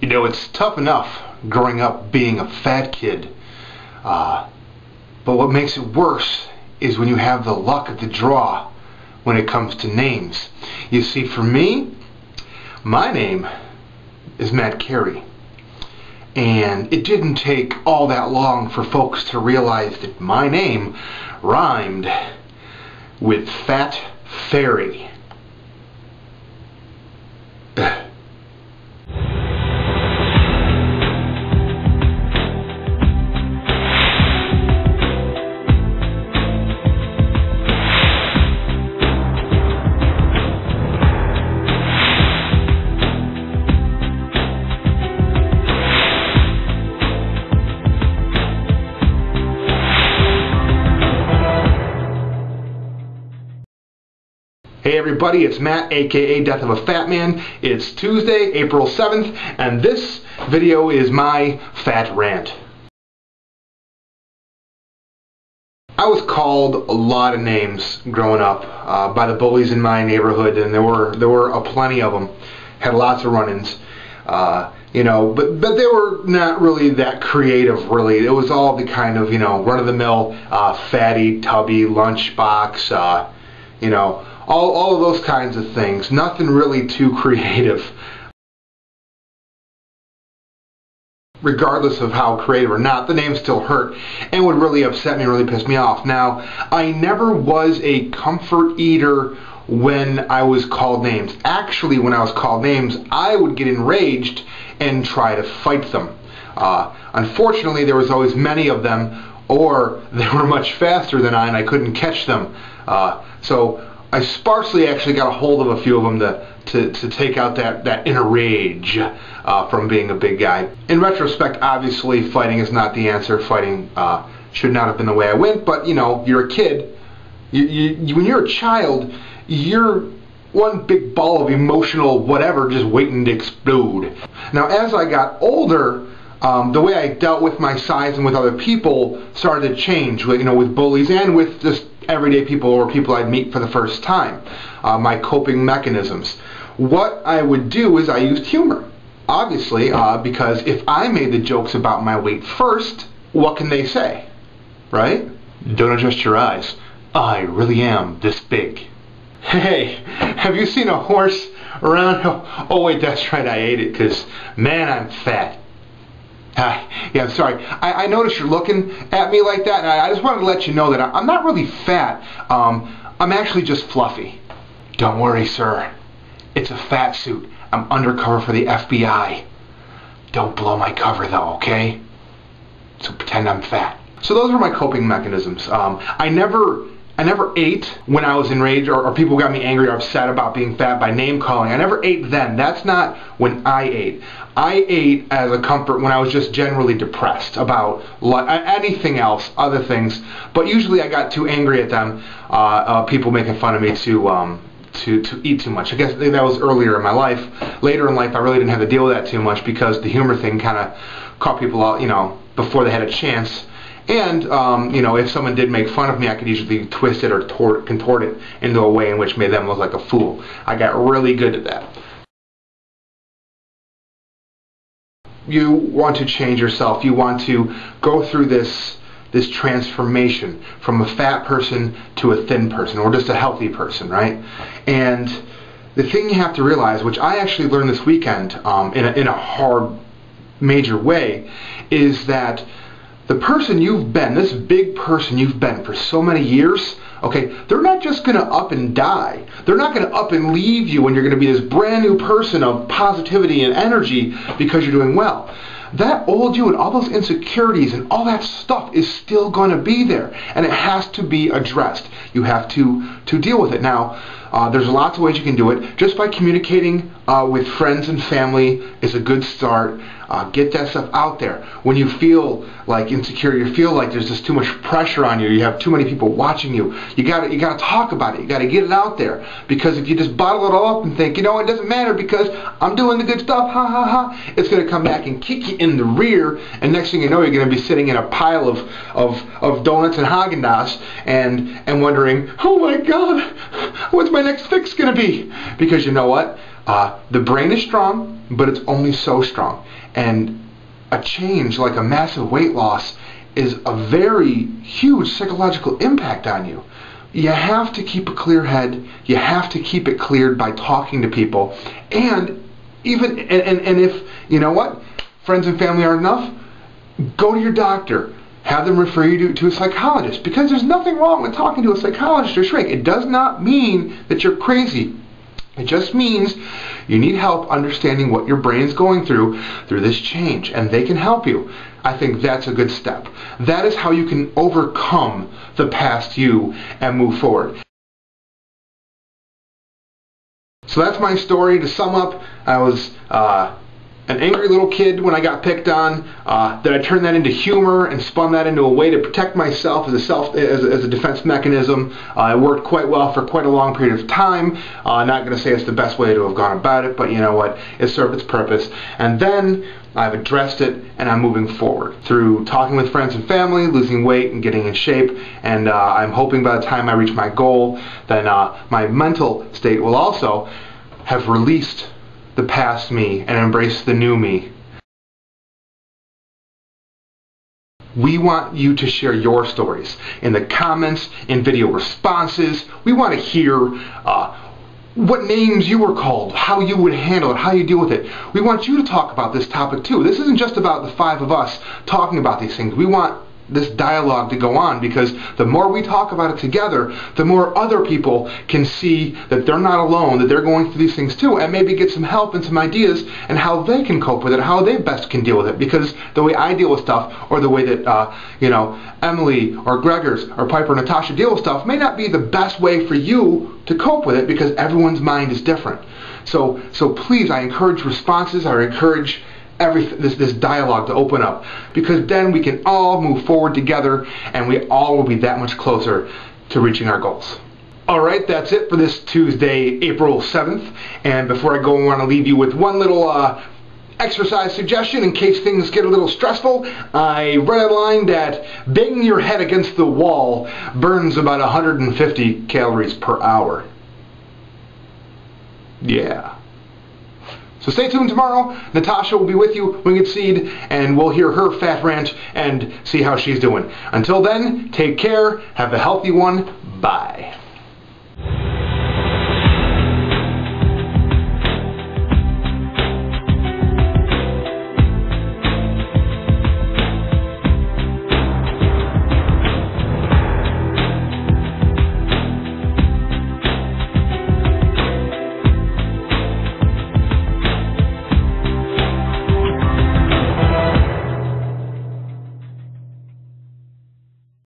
You know, it's tough enough growing up being a fat kid. But what makes it worse is when you have the luck of the draw when it comes to names. You see, for me, my name is Matt Carey. And it didn't take all that long for folks to realize that my name rhymed with Fat Fairy. Hey everybody, it's Matt, aka DeathOfAFatMan. It's Tuesday, April 7th, and this video is my fat rant. I was called a lot of names growing up by the bullies in my neighborhood, and there were a plenty of them. Had lots of run-ins, you know, but they were not really that creative. Really, it was all the kind of, you know, run-of-the-mill, fatty, tubby, lunchbox, you know. All of those kinds of things. Nothing really too creative. Regardless of how creative or not, the names still hurt and would really upset me, really piss me off. Now, I never was a comfort eater when I was called names. Actually, when I was called names, I would get enraged and try to fight them. Unfortunately, there was always many of them, or they were much faster than I and I couldn't catch them. So I sparsely actually got a hold of a few of them to take out that inner rage from being a big guy. In retrospect, obviously, fighting is not the answer. Fighting should not have been the way I went, but, you know, you're a kid. When you're a child, you're one big ball of emotional whatever just waiting to explode. Now, as I got older, the way I dealt with my size and with other people started to change, you know, with bullies and with just everyday people or people I'd meet for the first time. My coping mechanisms. What I would do is I used humor. Obviously, because if I made the jokes about my weight first, what can they say? Right? Don't adjust your eyes. I really am this big. Hey, have you seen a horse around? Oh wait, that's right, I ate it because, man, I'm fat. Yeah, I'm sorry. I noticed you're looking at me like that, and I just wanted to let you know that I'm not really fat. I'm actually just fluffy. Don't worry, sir. It's a fat suit. I'm undercover for the FBI. Don't blow my cover, though, okay? So pretend I'm fat. So those were my coping mechanisms. I never ate when I was enraged or people got me angry or upset about being fat by name calling. I never ate then. That's not when I ate. I ate as a comfort when I was just generally depressed about anything else, other things. But usually I got too angry at them, people making fun of me to eat too much. I guess that was earlier in my life. Later in life I really didn't have to deal with that too much because the humor thing kind of caught people out, you know, before they had a chance. And, you know, if someone did make fun of me, I could usually twist it or contort it into a way in which made them look like a fool. I got really good at that. You want to change yourself. You want to go through this transformation from a fat person to a thin person, or just a healthy person, right? And the thing you have to realize, which I actually learned this weekend in a hard, major way, is that the person you've been, this big person you've been for so many years, okay, they're not just going to up and die. They're not going to up and leave you when you're going to be this brand new person of positivity and energy because you're doing well. That old you and all those insecurities and all that stuff is still going to be there, and it has to be addressed. You have to deal with it. Now, there's lots of ways you can do it. Just by communicating with friends and family is a good start. Get that stuff out there. When you feel like insecure, you feel like there's just too much pressure on you, you have too many people watching you, you gotta talk about it. You gotta get it out there. Because if you just bottle it all up and think, you know, it doesn't matter because I'm doing the good stuff, ha ha ha, it's gonna come back and kick you in the rear, and next thing you know, you're gonna be sitting in a pile of donuts and Haagen-Dazs and wondering, oh my God, what's my next fix gonna be? Because you know what? The brain is strong, but it's only so strong. And a change like a massive weight loss is a very huge psychological impact on you. You have to keep a clear head. You have to keep it cleared by talking to people. And even and if, you know what, friends and family aren't enough, go to your doctor. Have them refer you to a psychologist, because there's nothing wrong with talking to a psychologist or shrink. It does not mean that you're crazy. It just means you need help understanding what your brain's going through this change, and they can help you. I think that's a good step. That is how you can overcome the past you and move forward. So that's my story. To sum up, I was an angry little kid when I got picked on. That I turned that into humor and spun that into a way to protect myself as a defense mechanism. It worked quite well for quite a long period of time. Not going to say it's the best way to have gone about it, but you know what? It served its purpose. And then I've addressed it, and I'm moving forward through talking with friends and family, losing weight, and getting in shape. And I'm hoping by the time I reach my goal, then my mental state will also have released the past me and embraced the new me. We want you to share your stories in the comments, in video responses. We want to hear what names you were called, how you would handle it, how you deal with it. We want you to talk about this topic too. This isn't just about the five of us talking about these things. We want this dialogue to go on, because the more we talk about it together, the more other people can see that they're not alone, that they're going through these things too, and maybe get some help and some ideas and how they can cope with it, how they best can deal with it. Because the way I deal with stuff, or the way that Emily or Gregors or Piper or Natasha deal with stuff, may not be the best way for you to cope with it, because everyone's mind is different. So please, I encourage responses. I encourage this dialogue to open up, because then we can all move forward together, and we all will be that much closer to reaching our goals. Alright, that's it for this Tuesday, April 7th. And before I go, I want to leave you with one little exercise suggestion in case things get a little stressful. I read a line that banging your head against the wall burns about 150 calories per hour. Yeah. So stay tuned tomorrow. Natasha will be with you, WingedSeed, and we'll hear her fat rant and see how she's doing. Until then, take care, have a healthy one, bye.